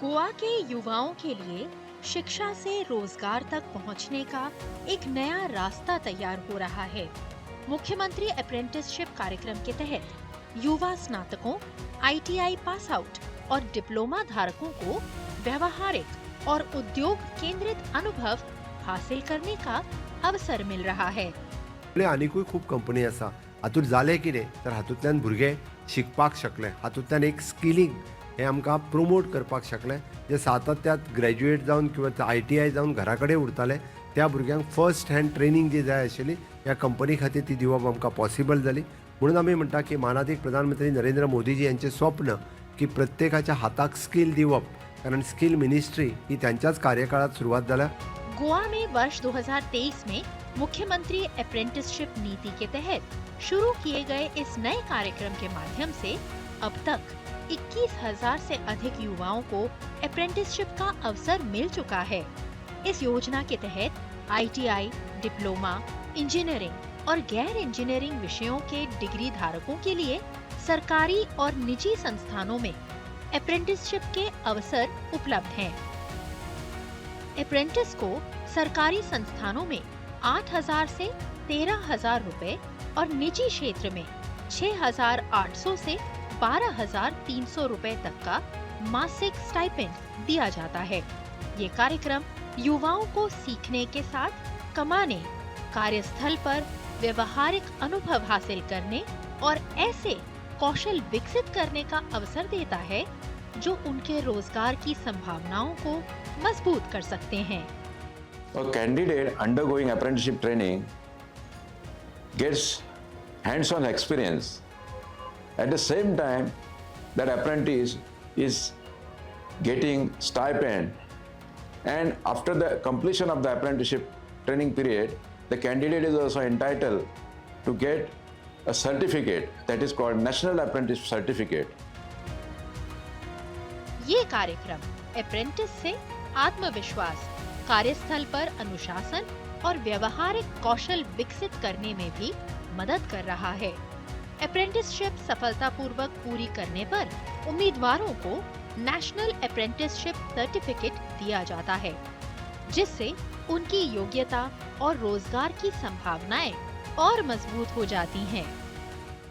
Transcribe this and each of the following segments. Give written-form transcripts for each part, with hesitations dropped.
गोवा के युवाओं के लिए शिक्षा से रोजगार तक पहुंचने का एक नया रास्ता तैयार हो रहा है। मुख्यमंत्री अप्रेंटिसशिप कार्यक्रम के तहत युवा स्नातकों, ITI पास आउट और डिप्लोमा धारकों को व्यवहारिक और उद्योग केंद्रित अनुभव हासिल करने का अवसर मिल रहा है। आनीकूय खूब कंपनी आसा, हातूंत जालें कितें तर हातूंतल्यान भुरगे शिकपाक शकले, हातूंतल्यान एक स्किलिंग हे आमकां प्रोमोट करपाक शकले, जे सातत्यात ग्रॅज्युएट जावन किंवा ITI जावन घरा कडेन उरताले त्या भुरग्यांक फर्स्ट हँड ट्रेनिंग जी जाय आशिल्ली ह्या कंपनी खातीर ती दिवप आमकां पॉसिबल जाली। म्हणून आमी म्हणटा की माननीय प्रधानमंत्री नरेंद्र मोदीजी यांचे स्वप्न की प्रत्येकाच्या हाताक स्किल दिवप, कारण स्किल मिनिस्ट्री ही त्यांच्याच कार्यकाळात सुरुवात जाला। गोवा में वर्ष 2023 में मुख्यमंत्री अप्रेंटिसशिप नीति के तहत शुरू किए गए इस नए कार्यक्रम के माध्यम से अब तक 21,000 से अधिक युवाओं को अप्रेंटिसशिप का अवसर मिल चुका है। इस योजना के तहत ITI, डिप्लोमा, इंजीनियरिंग और गैर इंजीनियरिंग विषयों के डिग्री धारकों के लिए सरकारी और निजी संस्थानों में अप्रेंटिसशिप के अवसर उपलब्ध हैं। अप्रेंटिस को सरकारी संस्थानों में 8,000 से 13,000 रुपए और निजी क्षेत्र में 6,800 से 12,300 रुपए तक का मासिक स्टाइपेंड दिया जाता है। ये कार्यक्रम युवाओं को सीखने के साथ कमाने, कार्यस्थल पर व्यवहारिक अनुभव हासिल करने और ऐसे कौशल विकसित करने का अवसर देता है जो उनके रोजगार की संभावनाओं को मजबूत कर सकते हैं। A candidate undergoing apprenticeship training gets hands-on experience. At the same time, that apprentice is getting stipend, and after the completion of the apprenticeship training period, the candidate is also entitled to get a certificate that is called National Apprentice Certificate. ये कार्यक्रम apprentice से आत्मविश्वास, कार्यस्थल पर अनुशासन और व्यवहारिक कौशल विकसित करने में भी मदद कर रहा है। अप्रेंटिसशिप सफलतापूर्वक पूरी करने पर उम्मीदवारों को नेशनल अप्रेंटिसशिप सर्टिफिकेट दिया जाता है, जिससे उनकी योग्यता और रोजगार की संभावनाएं और मजबूत हो जाती हैं।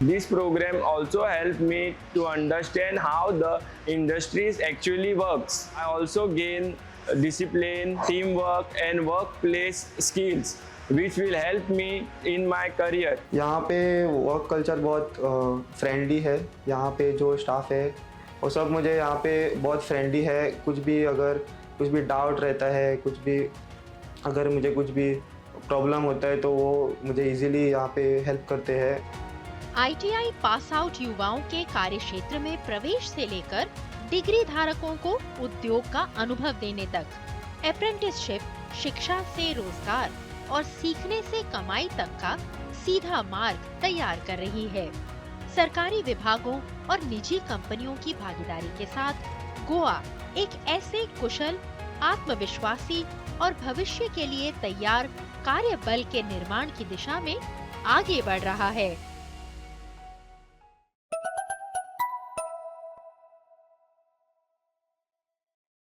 This program also helped me to understand how the industries actually works. I also gain discipline, teamwork and workplace skills which will help me in my career. यहाँ पे वर्क कल्चर बहुत फ्रेंडली है। यहाँ पे जो स्टाफ है वो सब मुझे यहाँ पे बहुत फ्रेंडली है। अगर कुछ भी डाउट रहता है, अगर मुझे कुछ भी प्रॉब्लम होता है तो वो मुझे इजीली यहाँ पे हेल्प करते हैं। ITI पास आउट युवाओं के कार्य क्षेत्र में प्रवेश से लेकर डिग्री धारकों को उद्योग का अनुभव देने तक, अप्रेंटिसशिप शिक्षा से रोजगार और सीखने से कमाई तक का सीधा मार्ग तैयार कर रही है। सरकारी विभागों और निजी कंपनियों की भागीदारी के साथ गोवा एक ऐसे कुशल, आत्मविश्वासी और भविष्य के लिए तैयार कार्यबल के निर्माण की दिशा में आगे बढ़ रहा है।